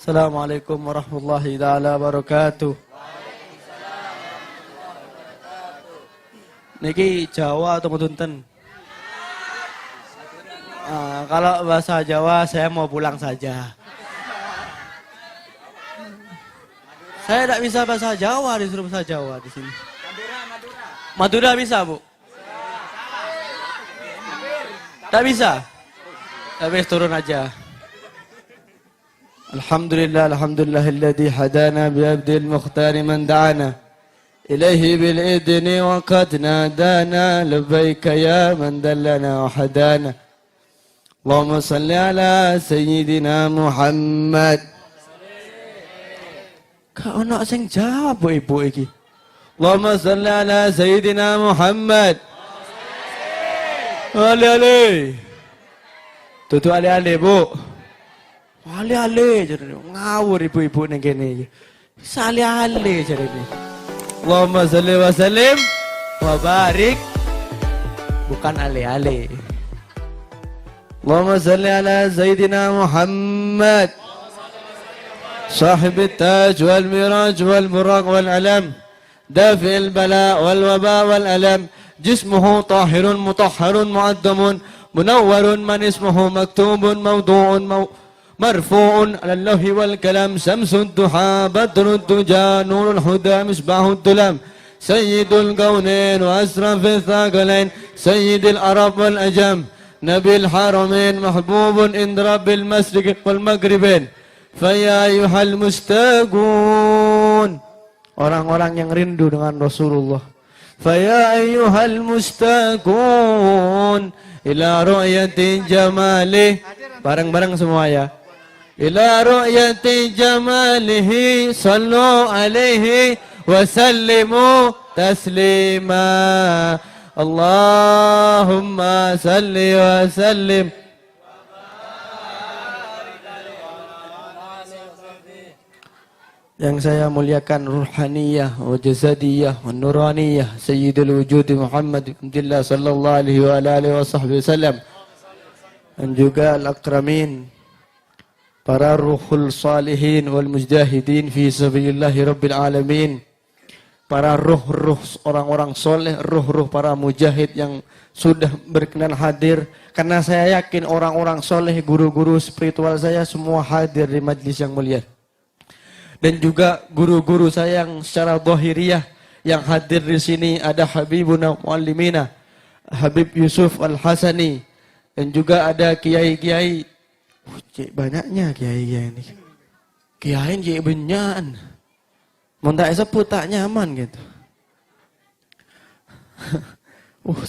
Assalamualaikum warahmatullahi taala wabarakatuh. Niki Jawa atau Punten? Kalau bahasa Jawa saya mau pulang saja. Saya tidak bisa bahasa Jawa, disuruh bahasa Jawa di sini. Madura bisa, Bu? Tak bisa? Habis turun aja. Alhamdulillah, alhamdulillahilladzi hadana bi'abdil mukhtar man da'ana ilaihi bil idni wa qad nadana labbaika ya man dallana wa hadana. Allahumma salli ala sayyidina Muhammad. Kau nak sing jawab ibu iki. Allahumma salli ala sayyidina Muhammad. Ali. Tutu ali Bu. Ali jadi ngawur ibu-ibu ning kene iki. Ali jadi ini. Allahumma shalli wa sallim wa barik. Bukan ali. Allahumma shalli ala sayyidina Muhammad. صاحب التاج والمراج والبراق والعلم دافع البلاء والوباء والألم جسمه طاهر مطهر معدم منور من اسمه مكتوب موضوع مرفوع على اللوح والكلام شمس الضحى بدر الدجى نور الهدى مصباح الظلام سيد الكونين وأشرف الثقلين سيد العرب والأجم نبي الحرمين محبوب عند رب المشرق والمغربين فيا أيها المشتاقون orang-orang yang rindu dengan Rasulullah. فيا أيها المشتاقون إلى رؤية جماله. Bareng-bareng semua ya. إلى رؤية جماله صلوا عليه وسلموا تسليما. اللهم صل وسلم. Yang saya muliakan ruhaniyah wa jasadiyah wa nuraniyah Sayyidul Wujud Muhammad Abdullah sallallahu alaihi wa alihi wasallam, dan juga al-akramin, para ruhul salihin wal mujahidin fi sabilillahi rabbil alamin, para ruh-ruh orang-orang soleh, ruh-ruh para mujahid yang sudah berkenan hadir, karena saya yakin orang-orang soleh, guru-guru spiritual saya semua hadir di majlis yang mulia. Dan juga guru-guru saya yang secara zahiriyah yang hadir di sini, ada Habibuna Muallimina Habib Yusuf Al-Hasani, dan juga ada kiai-kiai. Banyaknya kiai-kiai ini. Kiai kiai benyan. Mun tak sebut tak nyaman gitu.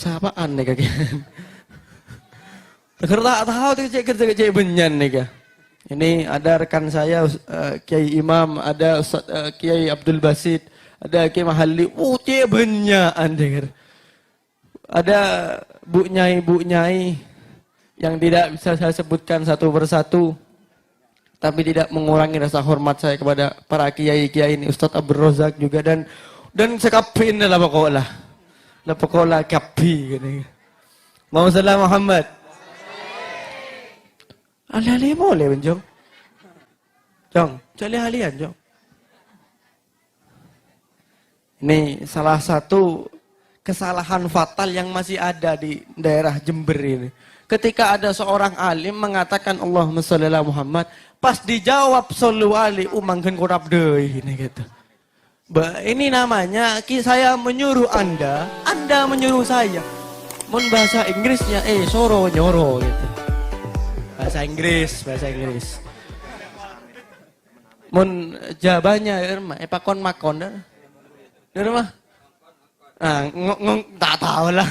Sapaan nih kagian. Tak tahu tuh cek benyan nih kah. Ini ada rekan saya Kiai Imam, ada Kiai Abdul Basit, ada Kiai Mahalli. Cek benyaan dengar. Ada bu nyai yang tidak bisa saya sebutkan satu persatu, tapi tidak mengurangi rasa hormat saya kepada para kiai-kiai ini. Ustadz Abdul Razak juga dan sekapin lah pokoknya kapi gini. Mau salam Muhammad. Ali boleh Jong. Cari halian Jong. Ini salah satu kesalahan fatal yang masih ada di daerah Jember ini. Ketika ada seorang alim mengatakan Allahumma sholli ala Muhammad, pas dijawab shollu alaihi mangken kurap deui ini gitu. Ini namanya saya menyuruh Anda menyuruh saya. Mun bahasa Inggrisnya soro nyoro gitu. Bahasa Inggris. Mun jawabannya pakon makon dah. Di rumah? Tak tahu lah.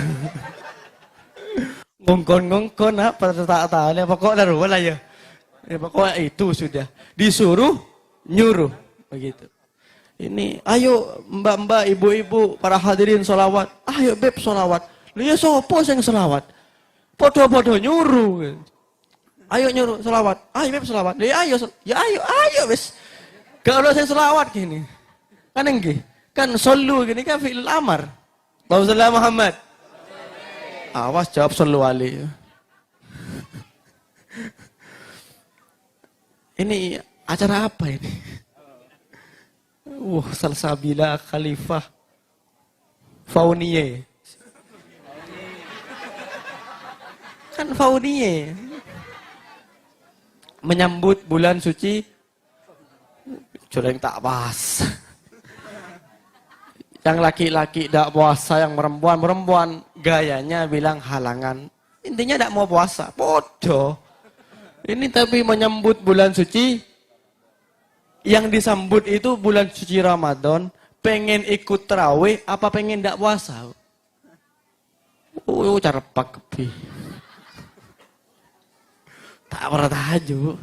Ngongkon apa tak tahu lah. Pokoknya rumah lah ya. Pokoknya itu sudah. Disuruh nyuruh begitu. Ini ayo mbak-mbak, ibu-ibu, para hadirin sholawat. Ayo beb sholawat. Lu ya sopo yang sholawat. Podo-podo nyuruh. Ayo nyuruh selawat. Ayo beb selawat. Ya ayo wis. Kalau saya selawat gini. Kan enggih. Kan sallu gini kan fi'il amar. Allahumma shalli ala Muhammad. Awas jawab sallu alaihi. Ini Acara apa ini? Salsabila Khalifah Faunie. Kan Faunie. Menyambut bulan suci. Curang tak pas. Yang laki-laki tidak puasa, yang perempuan gayanya bilang halangan. Intinya tidak mau puasa. Bodoh. Ini tapi menyambut bulan suci. Yang disambut itu bulan suci Ramadan. Pengen ikut tarawih apa pengen tidak puasa? Cara pakepi. Tak pernah tahajud.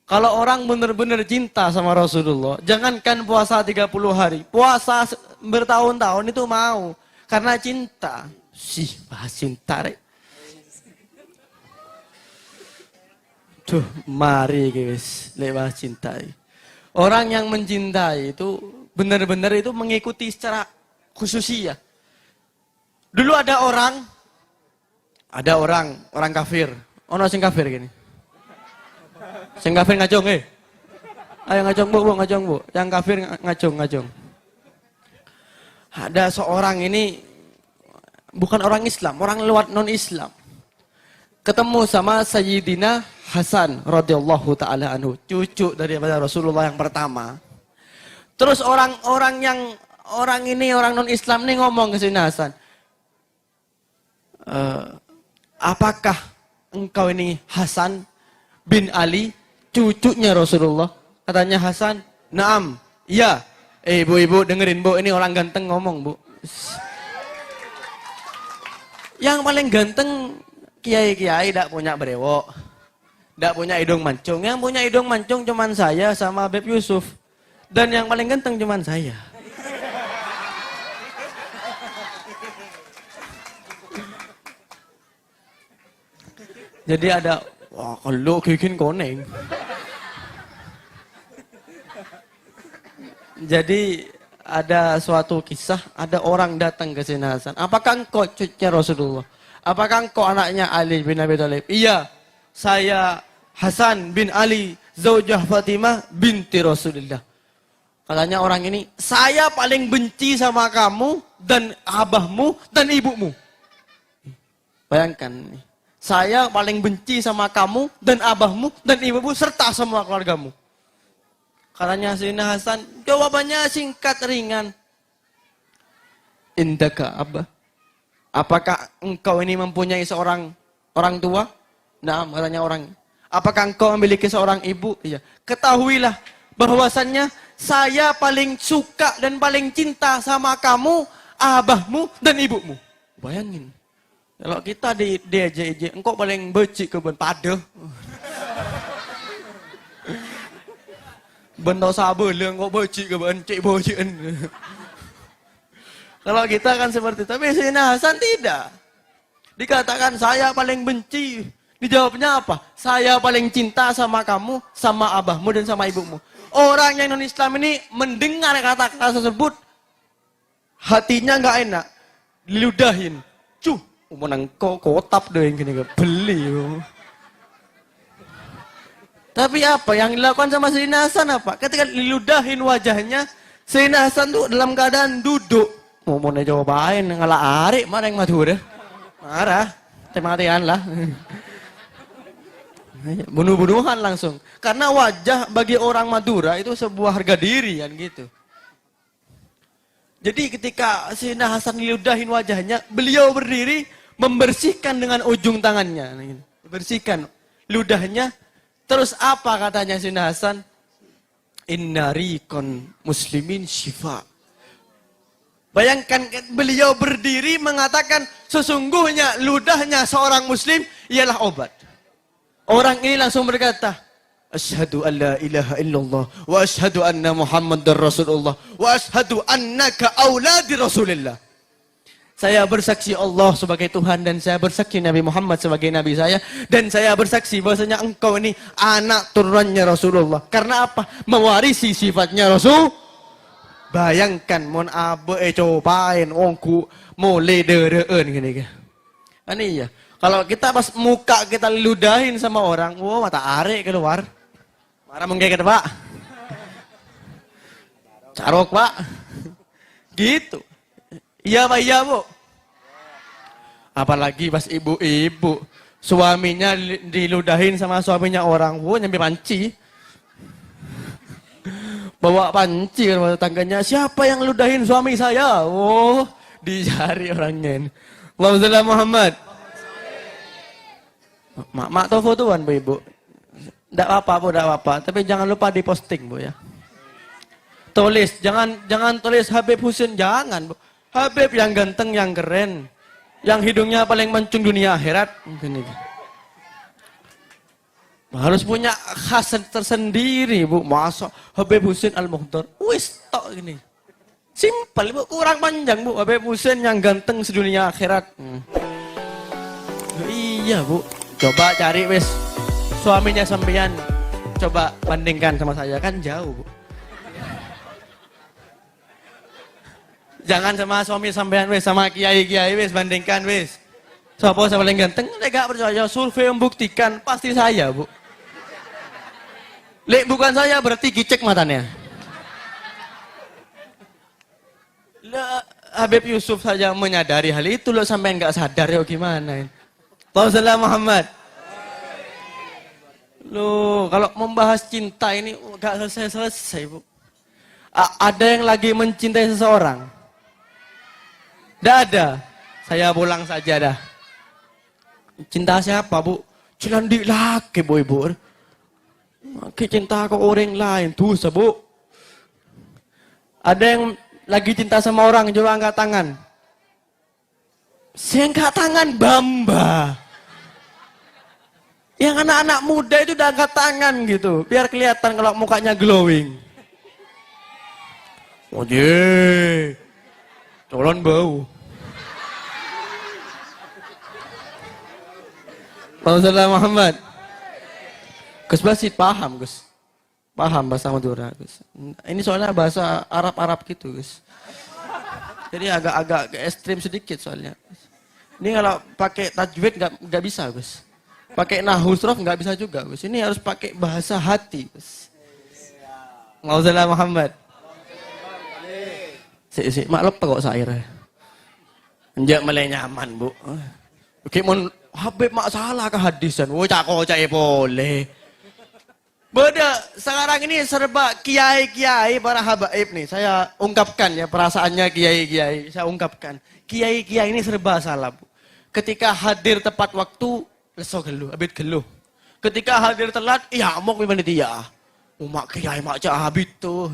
Kalau orang benar-benar cinta sama Rasulullah, jangankan puasa 30 hari, puasa bertahun-tahun itu mau. Karena cinta. Bahas cinta, rek. Tuh, mari guys, lewat cinta. Orang yang mencintai itu, benar-benar itu mengikuti secara khusus ya. Dulu ada orang kafir. Ono sing kafir gini. Sing kafir ngajong, Ayo ngajong bu. Yang kafir ngajong. Ada seorang ini bukan orang Islam, orang lewat non-Islam. Ketemu sama Sayyidina Hasan radhiyallahu taala anhu, cucu daripada Rasulullah yang pertama. Terus orang non-Islam ini ngomong ke Sayyidina Hasan, apakah engkau ini Hasan bin Ali, cucunya Rasulullah? Katanya Hasan, naam, iya. Ibu-ibu dengerin bu, ini orang ganteng ngomong bu. Yang paling ganteng kiai-kiai tidak punya brewok, tidak punya hidung mancung. Yang punya hidung mancung cuman saya sama Beb Yusuf. Dan yang paling ganteng cuman saya. Jadi ada, wah kalau kikin koneng. Jadi ada suatu kisah, ada orang datang ke Sayyidina Hasan. Apakah engkau cucunya Rasulullah? Apakah engkau anaknya Ali bin Abi Thalib? Iya, saya Hasan bin Ali, zaujah Fatimah binti Rasulullah. Katanya orang ini, saya paling benci sama kamu dan abahmu dan ibumu. Bayangkan, saya paling benci sama kamu dan abahmu dan ibumu serta semua keluargamu. Katanya Sayyidina Hasan, jawabannya singkat ringan. Indaka abah. Apakah engkau ini mempunyai seorang orang tua? Nah, katanya orang. Apakah engkau memiliki seorang ibu? Iya. Ketahuilah bahwasannya saya paling suka dan paling cinta sama kamu, abahmu dan ibumu. Bayangin. Kalau kita diajak-ajak, engkau paling becik ke ben padah. Bentau sabar lah, engkau becik ke ben cik bocikan. Kalau kita kan seperti itu. Tapi Sayyidina Hasan tidak. Dikatakan saya paling benci. Dijawabnya apa? Saya paling cinta sama kamu, sama abahmu dan sama ibumu. Orang yang non-Islam ini mendengar kata-kata tersebut, hatinya nggak enak. Diludahin. Menang kotap deh yang gini, beli. Tapi apa yang dilakukan sama Sayyidina Hasan apa? Ketika diludahin wajahnya, Sayyidina Hasan tuh dalam keadaan duduk. Mau cobain ngalah arik mana yang Madura? Marah, tematian lah. Bunuh-bunuhan langsung. Karena wajah bagi orang Madura itu sebuah harga diri kan gitu. Jadi ketika Sayyidina Hasan diludahin wajahnya, beliau berdiri membersihkan dengan ujung tangannya. Bersihkan ludahnya. Terus apa katanya Sayyidina Hasan? Inna rikon muslimin syifa. Bayangkan beliau berdiri mengatakan sesungguhnya ludahnya seorang muslim ialah obat. Orang ini langsung berkata, Asyhadu an la ilaha illallah wa asyhadu anna Muhammadar Rasulullah wa asyhadu annaka auladi Rasulillah. Saya bersaksi Allah sebagai Tuhan dan saya bersaksi Nabi Muhammad sebagai Nabi saya dan saya bersaksi bahwasanya engkau ini anak turunannya Rasulullah. Karena apa? Mewarisi sifatnya Rasul. Bayangkan mon abe cobain ongku mulai dereun gini kan. Ini ya. Kalau kita pas muka kita ludahin sama orang, wow mata arek keluar. Marah menggigit Pak. Carok Pak. Gitu. Iya Pak, iya Bu. Apalagi pas ibu-ibu. Suaminya diludahin sama suaminya orang. Nyampe panci. Bawa panci ke rumah tangganya. Siapa yang ludahin suami saya? Oh, dicari orangnya. Allahumma Muhammad. Mak tahu fotoan Bu Ibu. Tidak apa-apa Bu, tidak apa-apa. Tapi jangan lupa diposting Bu ya. Tulis, jangan tulis Habib Husin, jangan Bu. Habib yang ganteng, yang keren. Yang hidungnya paling mancung dunia akhirat. Mungkin itu. Harus punya khas tersendiri Bu. Masa Habib Husin Al-Mukhtar. Wis tok gini. Simpel Bu, kurang panjang Bu. Habib Husin yang ganteng sedunia akhirat. Iya Bu. Coba cari wis suaminya sampean. Coba bandingkan sama saya, kan jauh Bu. Jangan sama suami sampean wis, sama kiai-kiai wis bandingkan wis. Siapa yang paling ganteng? Lek gak percaya, survei membuktikan pasti saya Bu. Lek bukan saya berarti gicek matanya. Habib Yusuf saja menyadari hal itu, loh sampean nggak sadar ya gimana? Allahumma Muhammad. Loh, kalau membahas cinta ini nggak selesai Bu. Ada yang lagi mencintai seseorang? Tidak ada. Saya pulang saja dah. Cinta siapa Bu? Cilandi laki Bu Ibu. Cinta ke orang lain tuh Bu. Ada yang lagi cinta sama orang, coba angkat tangan. Saya angkat tangan Bamba. Yang anak-anak muda itu udah angkat tangan gitu, biar kelihatan kalau mukanya glowing. Oh je, colon bau. Rasulullah Muhammad. Gus Basit paham Gus. Paham bahasa Madura Gus. Ini soalnya bahasa Arab-Arab gitu Gus. Jadi agak ekstrim sedikit soalnya. Ini kalau pakai tajwid nggak bisa Gus. Pakai nahwu srof nggak bisa juga Gus. Ini harus pakai bahasa hati Gus. Rasulullah Muhammad. Si maklum kok sair. Enjak mulai nyaman Bu. Oke mon Habib mak salah kehadisan. Oh cak boleh. Beda, sekarang ini serba kiai-kiai para habaib nih. Saya ungkapkan ya perasaannya kiai-kiai. Saya ungkapkan. Kiai-kiai ini serba salah Bu. Ketika hadir tepat waktu, leso geluh, abid geluh. Ketika hadir telat, iya mau ke panitia. Mak kiai mak cak habib tuh.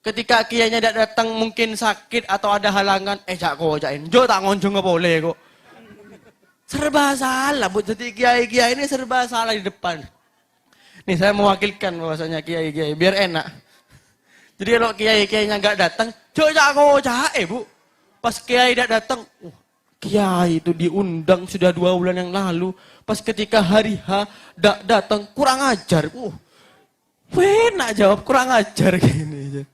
Ketika kiainya tidak datang mungkin sakit atau ada halangan, cak kocain. Jo tak ngonjong nggak boleh kok. Serba salah, Bu. Jadi kiai-kiai ini serba salah di depan. Nih saya mewakilkan bahwasanya kiai-kiai biar enak. Jadi kalau kiai-kiainya nggak datang, cak Bu. Pas kiai tidak datang, kiai itu diundang sudah 2 bulan yang lalu. Pas ketika hari H tidak datang, kurang ajar. Enak jawab kurang ajar gini.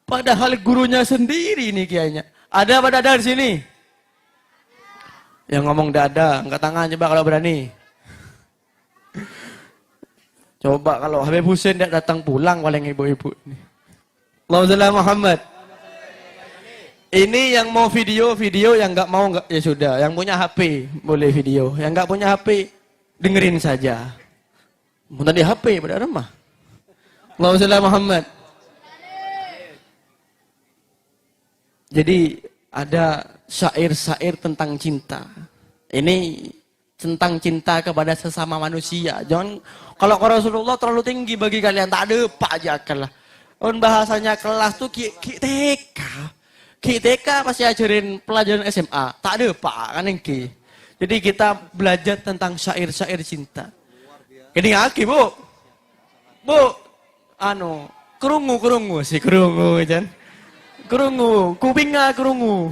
Padahal gurunya sendiri nih kiainya. Ada pada dari sini? Yang ngomong tidak ada, angkat tangan coba kalau berani. Coba kalau Habib Husin tidak datang pulang paling ibu-ibu. Allahumma Muhammad. Ini yang mau video, yang nggak mau nggak ya sudah. Yang punya HP boleh video, yang nggak punya HP dengerin saja. Mau tadi HP pada rumah. Allahumma Muhammad. Jadi ada syair-syair tentang cinta. Ini tentang cinta kepada sesama manusia. Jangan kalau Rasulullah terlalu tinggi bagi kalian, tak ada apa aja lah. Bahasanya kelas tuh TK. TK pasti ajarin pelajaran SMA. Tak ada apa kan ini. Jadi kita belajar tentang syair-syair cinta. Ini ngaki Bu. Bu, kerungu sih kerungu kan. Kerungu, kupingnya kerungu.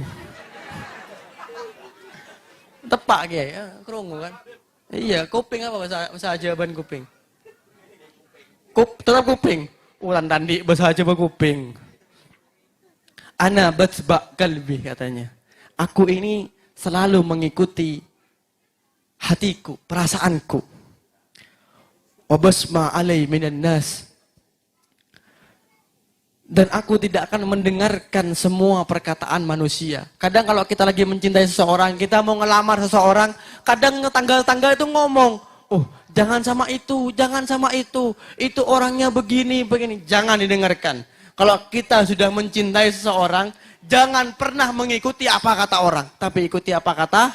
Tepak ya, kerungu kan. Iya, kuping apa bahasa jawaban kuping? Tetap kuping. Ulan tandi bahasa Jawa kuping. Ana batsba kalbi katanya. Aku ini selalu mengikuti hatiku, perasaanku. wa basma alai minan nas. Dan aku tidak akan mendengarkan semua perkataan manusia. Kadang kalau kita lagi mencintai seseorang, kita mau ngelamar seseorang, kadang tanggal-tanggal itu ngomong, oh jangan sama itu orangnya begini. Jangan didengarkan. Kalau kita sudah mencintai seseorang, jangan pernah mengikuti apa kata orang, tapi ikuti apa kata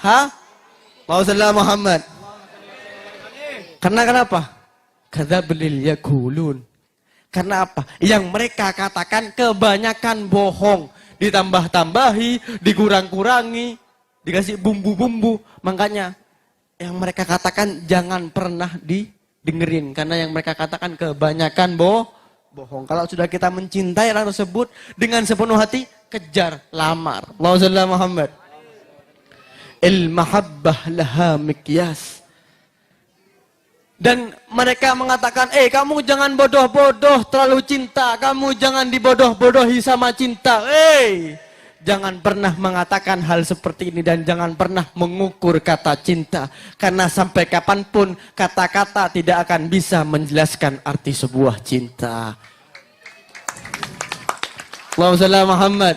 Rasulullah Muhammad. Karena kenapa? Kadzabul yakulun. Karena apa? Yang mereka katakan kebanyakan bohong. Ditambah-tambahi, dikurang-kurangi, dikasih bumbu-bumbu. Makanya yang mereka katakan jangan pernah didengerin. Karena yang mereka katakan kebanyakan bohong. Kalau sudah kita mencintai orang tersebut dengan sepenuh hati, kejar, lamar. Allahumma Muhammad. Il-mahabbah laha mikyas. Dan mereka mengatakan, kamu jangan bodoh-bodoh terlalu cinta. Kamu jangan dibodoh-bodohi sama cinta. Jangan pernah mengatakan hal seperti ini. Dan jangan pernah mengukur kata cinta. Karena sampai kapanpun kata-kata tidak akan bisa menjelaskan arti sebuah cinta. Allahumma Muhammad.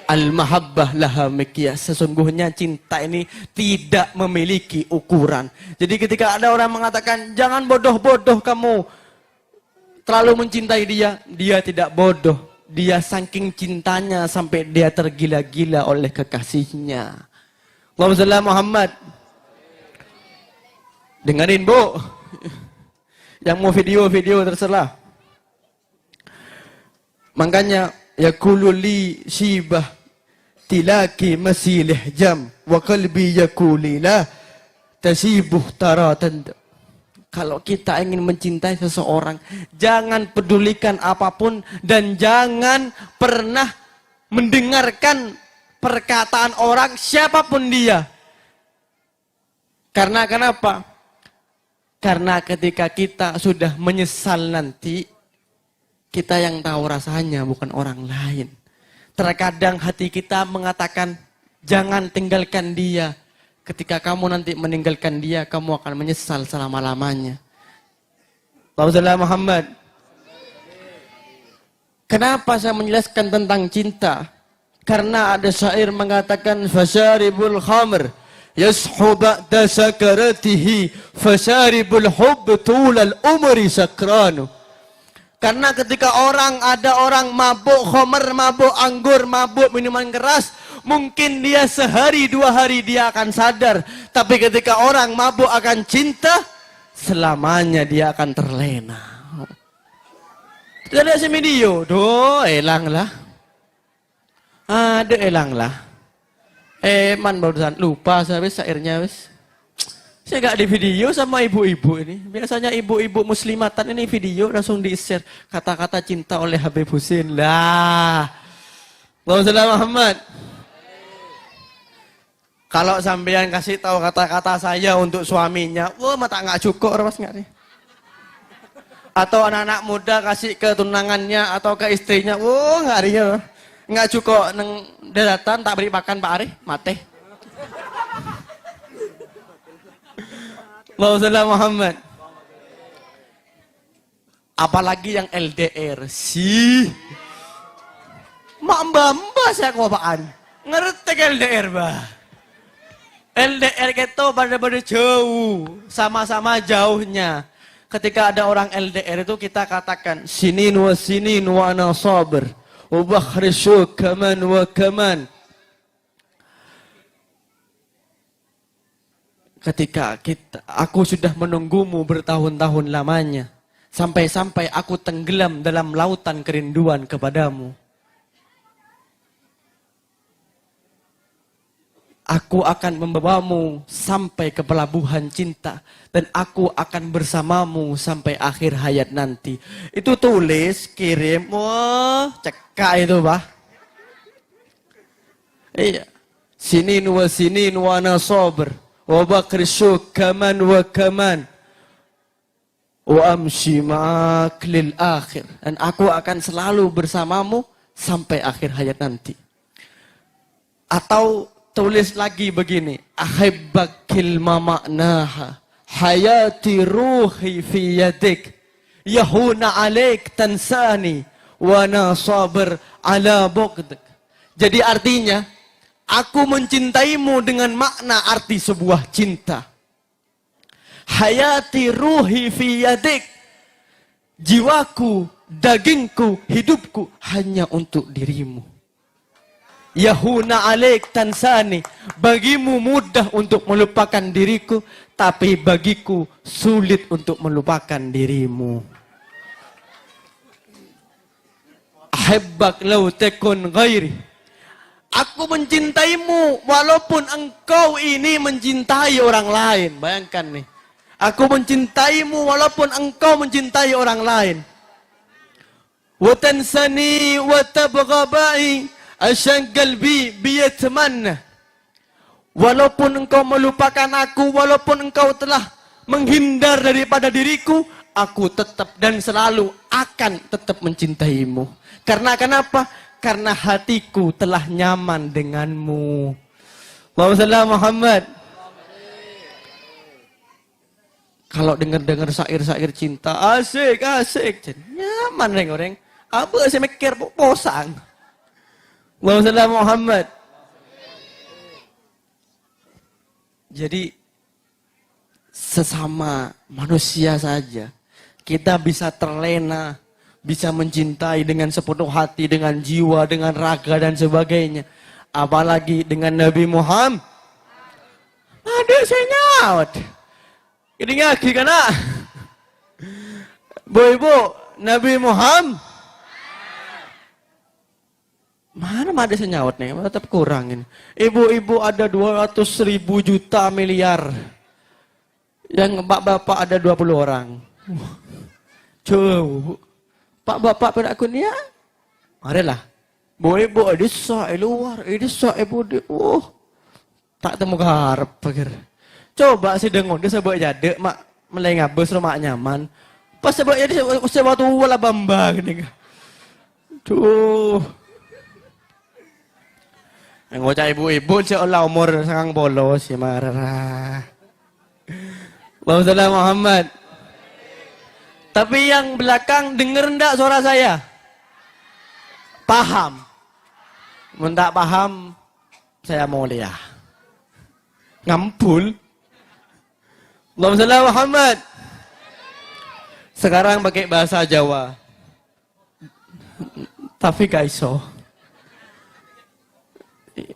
Al-mahabbah laha mikyas. Sesungguhnya cinta ini tidak memiliki ukuran. Jadi ketika ada orang mengatakan, jangan bodoh-bodoh kamu terlalu mencintai dia. Dia tidak bodoh. Dia saking cintanya sampai dia tergila-gila oleh kekasihnya. Allahumma Muhammad. Dengerin bu. Yang mau video-video terserah. Makanya yaqulu li shibah tilaki masilih jam wa qalbi yaquli la tasibuh taratan. Kalau kita ingin mencintai seseorang, jangan pedulikan apapun dan jangan pernah mendengarkan perkataan orang siapapun dia. Karena kenapa? Karena ketika kita sudah menyesal nanti, kita yang tahu rasanya, bukan orang lain. Terkadang hati kita mengatakan, jangan tinggalkan dia. Ketika kamu nanti meninggalkan dia, kamu akan menyesal selama-lamanya. Allahumma Muhammad. Kenapa saya menjelaskan tentang cinta? Karena ada syair mengatakan, fasyaribul khamr yashu ba'da sakaratihi fasyaribul hubb tulal umri sakranu. Karena ketika ada orang mabuk khamr, mabuk anggur, mabuk minuman keras, mungkin dia sehari dua hari dia akan sadar. Tapi ketika orang mabuk akan cinta, selamanya dia akan terlena. Tidak ada video, elang lah. Ada elang lah. Man barusan lupa saya syairnya wis. Saya nggak di video sama ibu-ibu ini. Biasanya ibu-ibu muslimatan ini video langsung di-share. Kata-kata cinta oleh Habib Husin. Lah. Allahumma Muhammad. Kalau sampean kasih tahu kata-kata saya untuk suaminya. Wah, mata nggak cukup. Mas nggak nih? Atau anak-anak muda kasih ke tunangannya atau ke istrinya. Wah, nggak dia. Nggak cukup. Neng daratan tak beri makan Pak Ari. Mate. Allahumma Muhammad. Apalagi yang LDR sih. Mbak saya kopaan. Ngerti LDR bah. LDR itu pada jauh. Sama-sama jauhnya. Ketika ada orang LDR itu kita katakan. Sinin wa ana sabir. Wa bakhri syuk kaman wa kaman. Ketika aku sudah menunggumu bertahun-tahun lamanya. Sampai-sampai aku tenggelam dalam lautan kerinduan kepadamu. Aku akan membawamu sampai ke pelabuhan cinta. Dan aku akan bersamamu sampai akhir hayat nanti. Itu tulis, kirim, wah cekak itu bah. Iya. Sinin wa ana sabir. Wa bakri syuk kaman wa kaman wa amshi ma'ak lil akhir. Dan aku akan selalu bersamamu sampai akhir hayat nanti. Atau tulis lagi begini, ahibbakil ma ma'naha hayati ruhi fi yadik, yahuna alaik tansani, wa na sabir ala bugdik. Jadi artinya, aku mencintaimu dengan makna arti sebuah cinta. Hayati ruhi fi yadik, jiwaku, dagingku, hidupku hanya untuk dirimu. Yahuna alaik tansani, bagimu mudah untuk melupakan diriku, tapi bagiku sulit untuk melupakan dirimu. Ahibbak law takun ghairi, aku mencintaimu walaupun engkau ini mencintai orang lain. Bayangkan nih, aku mencintaimu walaupun engkau mencintai orang lain. Wa tansani wa tabghabai Asyan qalbi biyatmanna. Walaupun engkau melupakan aku, walaupun engkau telah menghindar daripada diriku, aku tetap dan selalu akan tetap mencintaimu. Karena kenapa? Karena hatiku telah nyaman denganmu. Muhammad. Kalau dengar-dengar syair-syair cinta, asik. Nyaman orang. Apa saya mikir posang. Muhammad. Jadi sesama manusia saja kita bisa terlena, bisa mencintai dengan sepenuh hati, dengan jiwa, dengan raga dan sebagainya. Apalagi dengan Nabi Muhammad. Ada saya nyaut. Ini ngaki kana. Bu, Nabi Muhammad. Mana ada senyawat nih, tetap kurang ini. Ibu-ibu ada 200.000 juta miliar. Yang bapak-bapak ada 20 orang. Coba. Pak bapak pada aku ni ya. Marilah. Bu-ibu ada luar, ini ibu di. Tak temu harap pikir. Coba si dengon dia sebab jadi mak melengah bus rumah nyaman. Pas sebab jadi sebab tu wala bamba gini. Tuh. Ngocah ibu-ibu seolah umur sangang bolos ya marah. Muhammad. Tapi yang belakang denger ndak suara saya? Paham? Mendak paham, saya mau lihat. Ngampul. Muhammad. Sekarang pakai bahasa Jawa. Tapi kaiso.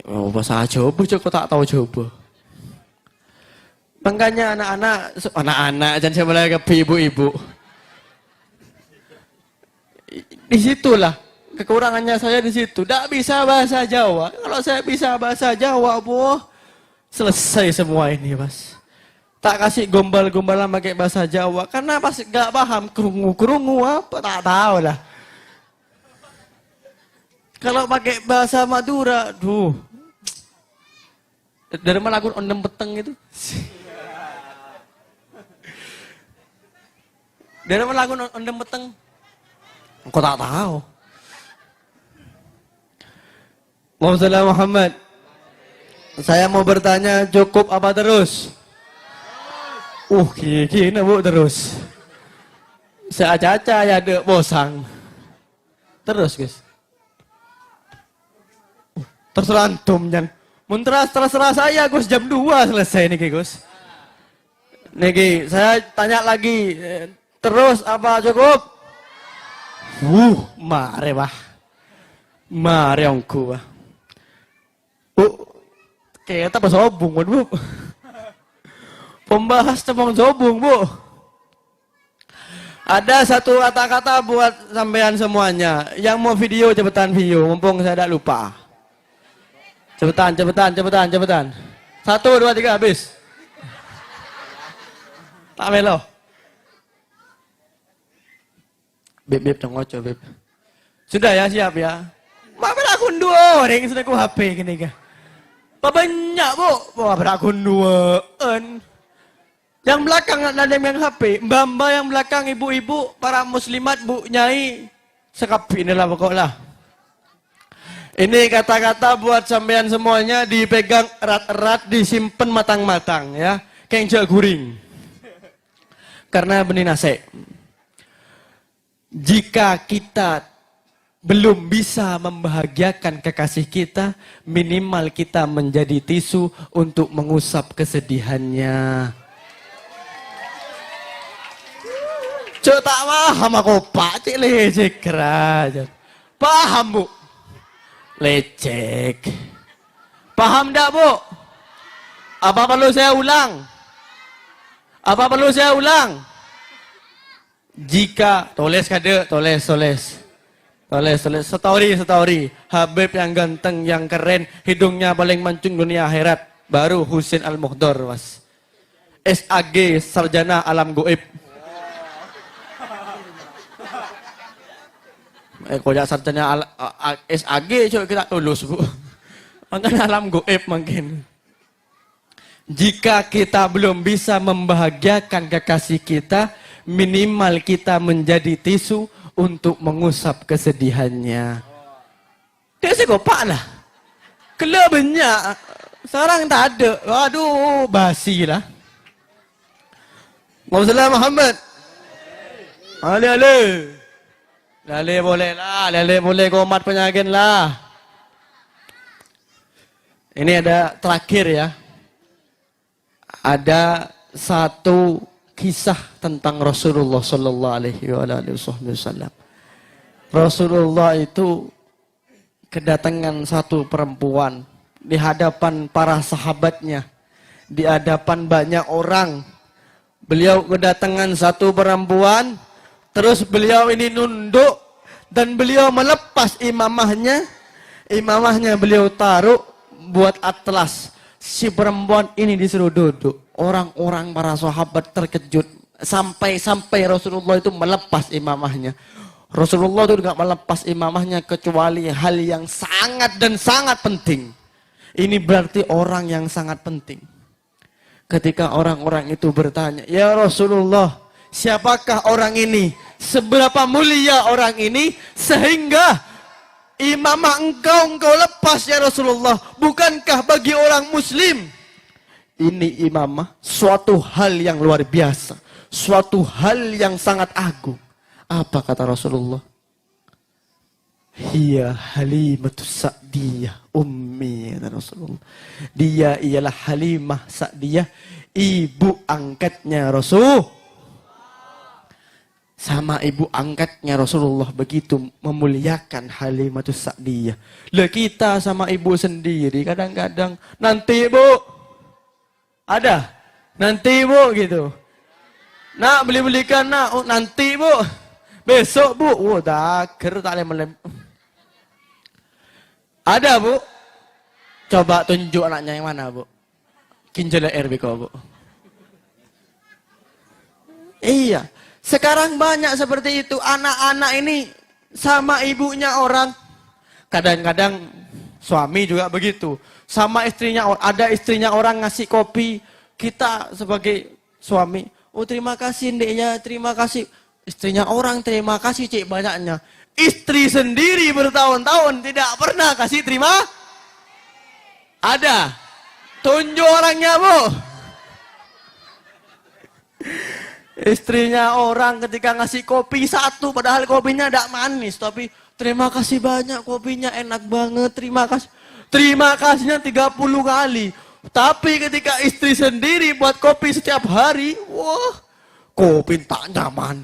Oh, bahasa Jawa, kok tak tahu Jawa. Makanya anak-anak, jangan saya mulai ke ibu-ibu. Disitulah kekurangannya saya di situ. Tidak bisa bahasa Jawa. Kalau saya bisa bahasa Jawa, selesai semua ini, Mas. Tak kasih gombal-gombalan pakai bahasa Jawa, karena pasti gak paham kerungu apa, tak tahu lah. Kalau pakai bahasa Madura, dari mana aku ondem peteng itu? Dari mana aku ondem peteng? Kok tak tahu? Muhammad. Saya mau bertanya, cukup apa terus? Gini bu terus. Saya caca ya dek bosang. Terus guys. Terserantum jan. Terserah saya Gus, jam 2 selesai nih Gus. Nih saya tanya lagi, terus apa cukup? Mare bah. Mare ongku bah. Kayak apa sobung bu. Pembahas tepung sobung bu. Ada satu kata-kata buat sampean semuanya. Yang mau video cepetan video, mumpung saya tidak lupa. Cepetan. 1, 2, 3, habis. Tak melo. Beb, tunggu coba beb. Sudah ya, siap ya. Mak berakun 2 orang sudah ku HP gini kah. Banyak bu, berakun 2. Yang belakang ada yang HP, mbak-mbak yang belakang ibu-ibu, para muslimat, bu nyai, sekapi inilah pokoklah. Ini kata-kata buat sampean semuanya, dipegang erat-erat, disimpan matang-matang ya. Kayak guring. Karena benih nase. Jika kita belum bisa membahagiakan kekasih kita, minimal kita menjadi tisu untuk mengusap kesedihannya. Cuk tak paham aku pak, cik lecek aja. Paham bu? Lecek. Paham tak bu? Apa perlu saya ulang? Apa perlu saya ulang? Jika tulis kada, tulis. Story. Habib yang ganteng, yang keren, hidungnya paling mancung dunia akhirat. Baru Husin Al-Muhdar, mas. SAG, Sarjana Alam Goib. Kojak sarjana SAG, coba kita lulus, bu. Makanya Alam Goib mungkin. Jika kita belum bisa membahagiakan kekasih kita, minimal kita menjadi tisu untuk mengusap kesedihannya. Dia psikopat lah. Kelebihnya sekarang tak ada. Waduh, basi lah. Muhammad Muhammad. Ale. Lale boleh lah, lale boleh komat penyakit lah. Ini ada terakhir ya. Ada satu kisah tentang Rasulullah Sallallahu Alaihi Wasallam. Rasulullah itu kedatangan satu perempuan di hadapan para sahabatnya, di hadapan banyak orang. Beliau kedatangan satu perempuan, terus beliau ini nunduk dan beliau melepas imamahnya. Imamahnya beliau taruh buat atlas. Si perempuan ini disuruh duduk. Orang-orang para sahabat terkejut. Sampai Rasulullah itu melepas imamahnya. Rasulullah itu tidak melepas imamahnya kecuali hal yang sangat dan sangat penting. Ini berarti orang yang sangat penting. Ketika orang-orang itu bertanya, ya Rasulullah, siapakah orang ini? Seberapa mulia orang ini sehingga imamah engkau lepas ya Rasulullah. Bukankah bagi orang muslim ini imamah suatu hal yang luar biasa, suatu hal yang sangat agung. Apa kata Rasulullah? Hiya Halimatus Sa'diyah ummi, kata Rasulullah. Dia ialah Halimah Sa'diyah, ibu angkatnya Rasul. Sama ibu angkatnya Rasulullah begitu memuliakan Halimatus Sa'diyah. Lah kita sama ibu sendiri kadang-kadang nanti bu, ada nanti bu gitu. Nak belikan nak, oh, nanti bu, besok bu, oh daker tak lem. Ada bu, coba tunjuk anaknya yang mana bu? Kinjala RBK bu. Iya. Sekarang banyak seperti itu. Anak-anak ini sama ibunya orang. Kadang-kadang suami juga begitu. Sama istrinya, ada istrinya orang ngasih kopi. Kita sebagai suami, oh terima kasih ndeknya, terima kasih. Istrinya orang terima kasih cik banyaknya. Istri sendiri bertahun-tahun tidak pernah kasih terima. Ada. Tunjuk orangnya bu. Istrinya orang ketika ngasih kopi satu, padahal kopinya tidak manis, tapi terima kasih banyak kopinya enak banget, terima kasih. Terima kasihnya 30 kali. Tapi ketika istri sendiri buat kopi setiap hari, wah, kopi tak nyaman.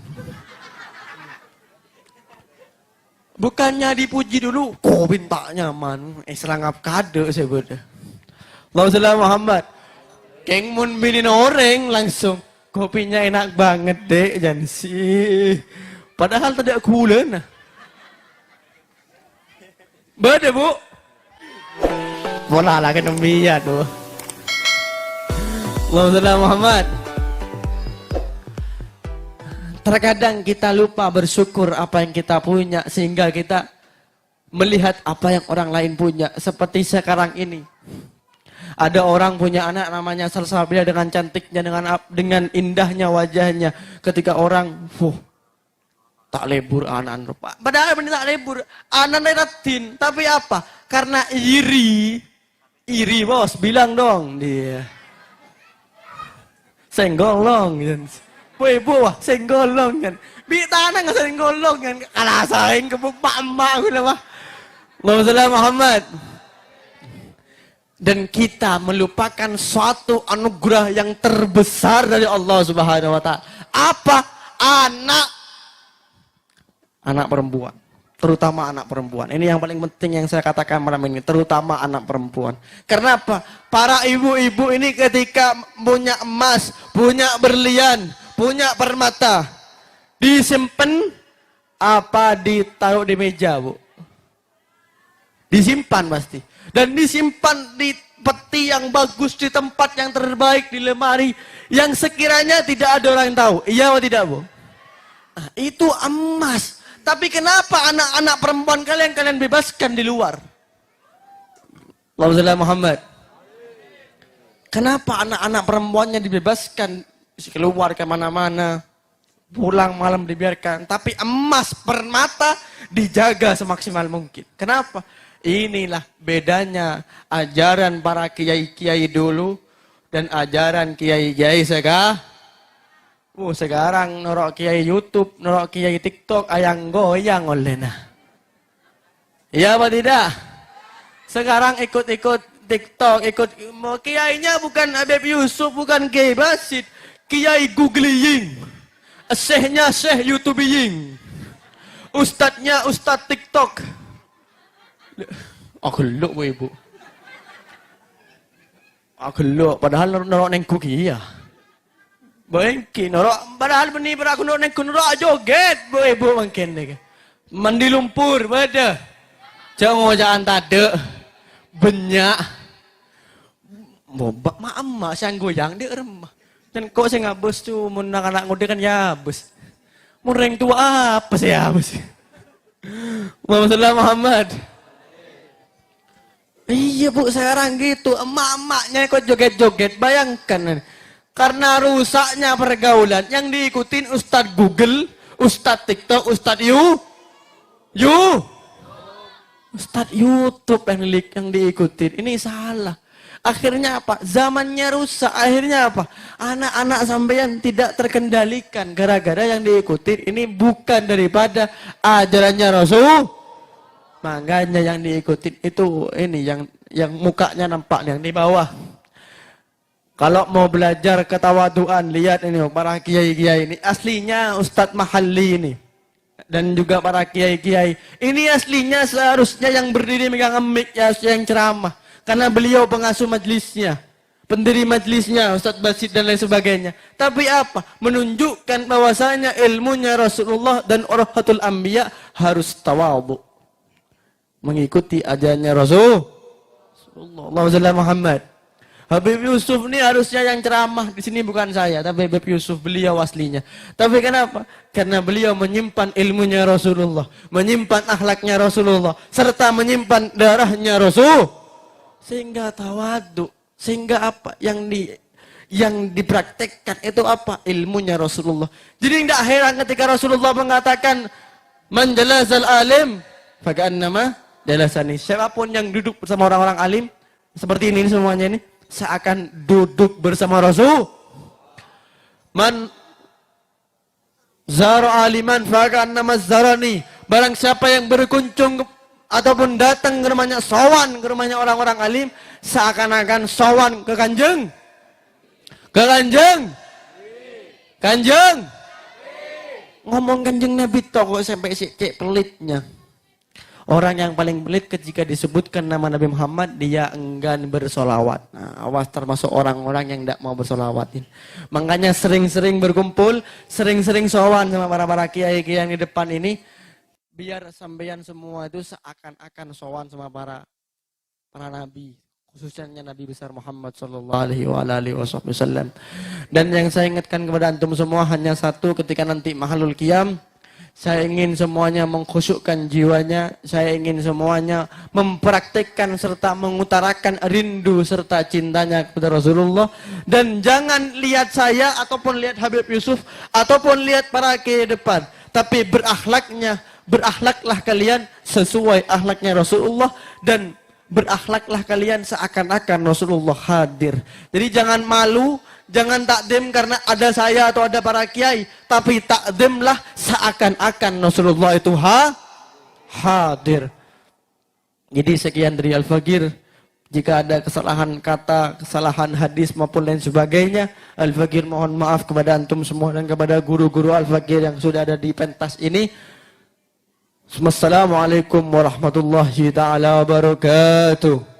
Bukannya dipuji dulu, kopi tak nyaman. Serangap kade sebutnya. Allahumma Muhammad. Keng mun binin orang langsung. Kopinya enak banget dek jansi. Padahal tidak kulen. Beda bu. Bola lah kan biar tu. Allahumma Muhammad. Terkadang kita lupa bersyukur apa yang kita punya sehingga kita melihat apa yang orang lain punya. Seperti sekarang ini. Ada orang punya anak namanya Salsabila dengan cantiknya, dengan indahnya wajahnya. Ketika orang, tak lebur anak. Padahal benar tak lebur. Anak neratin. Tapi apa? Karena iri. Iri bos, bilang dong dia. Senggol dong. ibu wah senggolong kan. Bi tanah nggak senggolong kan. Kalah saing ke emak aku lah wah. Allahumma Muhammad. Dan kita melupakan suatu anugerah yang terbesar dari Allah Subhanahu wa taala. Apa? Anak perempuan. Terutama anak perempuan. Ini yang paling penting yang saya katakan malam ini, terutama anak perempuan. Karena apa? Para ibu-ibu ini ketika punya emas, punya berlian, punya permata, disimpan apa ditaruh di meja, Bu? Disimpan pasti. Dan disimpan di peti yang bagus, di tempat yang terbaik, di lemari yang sekiranya tidak ada orang yang tahu. Iya atau tidak, Bu? Nah, itu emas. Tapi kenapa anak-anak perempuan kalian bebaskan di luar? Allahumma Muhammad. Kenapa anak-anak perempuannya dibebaskan keluar ke mana-mana, pulang malam dibiarkan, tapi emas permata dijaga semaksimal mungkin. Kenapa? Inilah bedanya ajaran para kiai-kiai dulu dan ajaran kiai-kiai sekarang. Sekarang norok kiai YouTube, norok kiai TikTok, ayang goyang oleh nah. Iya apa tidak? Sekarang ikut-ikut TikTok, ikut kiainya bukan Habib Yusuf, bukan Kiai Basit, Kiai Googling, Syekhnya Syekh YouTubing, Ustadznya Ustadz TikTok. Aku geluk bu ibu. Aku geluk, padahal norok nengku kia. Bengki norok, padahal benih beraku norok nengku norok joget bu ibu mungkin deh. Mandi lumpur, beda. Jangan tade, banyak. Bobak mak emak sang goyang dia remah. Dan kok saya ngabus tuh, mun anak ngode kan ya bus. Mun reng tua apa sih ya bus? Muhammad. Iya bu, sekarang gitu, emak-emaknya ikut joget-joget, bayangkan. Karena rusaknya pergaulan, yang diikutin Ustadz Google, Ustadz TikTok, Ustadz Ustadz YouTube yang diikutin. Ini salah. Akhirnya apa? Zamannya rusak. Akhirnya apa? Anak-anak sampeyan tidak terkendalikan. Gara-gara yang diikutin ini bukan daripada ajarannya Rasul. Makanya yang diikutin itu ini yang mukanya nampak yang di bawah. Kalau mau belajar ketawaduan, lihat ini para kiai-kiai ini. Aslinya Ustadz Mahalli ini. Dan juga para kiai-kiai. Ini aslinya seharusnya yang berdiri megang mic, ya, yang ceramah. Karena beliau pengasuh majlisnya. Pendiri majlisnya, Ustadz Basit dan lain sebagainya. Tapi apa? Menunjukkan bahwasanya ilmunya Rasulullah dan Orhatul Anbiya harus tawadhu. Mengikuti ajarannya Rasulullah. Allahumma Muhammad. Habib Yusuf ini harusnya yang ceramah di sini bukan saya, tapi Habib Yusuf beliau aslinya. Tapi kenapa? Karena beliau menyimpan ilmunya Rasulullah, menyimpan akhlaknya Rasulullah, serta menyimpan darahnya Rasul. Sehingga tawadhu, sehingga apa? Yang dipraktekkan itu apa? Ilmunya Rasulullah. Jadi tidak heran ketika Rasulullah mengatakan, "Man jalasal alim, faka'annama jalasani." Siapapun yang duduk bersama orang-orang alim, seperti ini semuanya ini, seakan duduk bersama Rasul. Man zara aliman faka'annama zarani. Barang siapa yang berkunjung ataupun datang ke rumahnya, sowan ke rumahnya orang-orang alim, seakan-akan sowan ke kanjeng. Ke kanjeng. Ngomong kanjeng Nabi toh kok sampai cek pelitnya. Orang yang paling pelit ketika disebutkan nama Nabi Muhammad, dia enggan bersolawat. Nah, awas termasuk orang-orang yang tidak mau bersolawatin. Makanya sering-sering berkumpul, sering-sering sowan sama para kiai-kiai yang di depan ini, biar sampeyan semua itu seakan-akan sowan sama para nabi, khususnya Nabi besar Muhammad SAW. Dan yang saya ingatkan kepada antum semua hanya satu, ketika nanti mahalul qiyam, saya ingin semuanya mengkhusyukkan jiwanya. Saya ingin semuanya mempraktikkan serta mengutarakan rindu serta cintanya kepada Rasulullah. Dan jangan lihat saya ataupun lihat Habib Yusuf ataupun lihat para kiai depan. Tapi berakhlaklah kalian sesuai akhlaknya Rasulullah. Dan berakhlaklah kalian seakan-akan Rasulullah hadir. Jadi jangan malu Jangan takdim karena ada saya atau ada para kiai, tapi takdimlah seakan-akan Rasulullah itu hadir. Jadi sekian dari Al-Fakir. Jika ada kesalahan kata, kesalahan hadis maupun lain sebagainya, Al-Fakir mohon maaf kepada antum semua dan kepada guru-guru Al-Fakir yang sudah ada di pentas ini. Wassalamualaikum warahmatullahi taala wabarakatuh.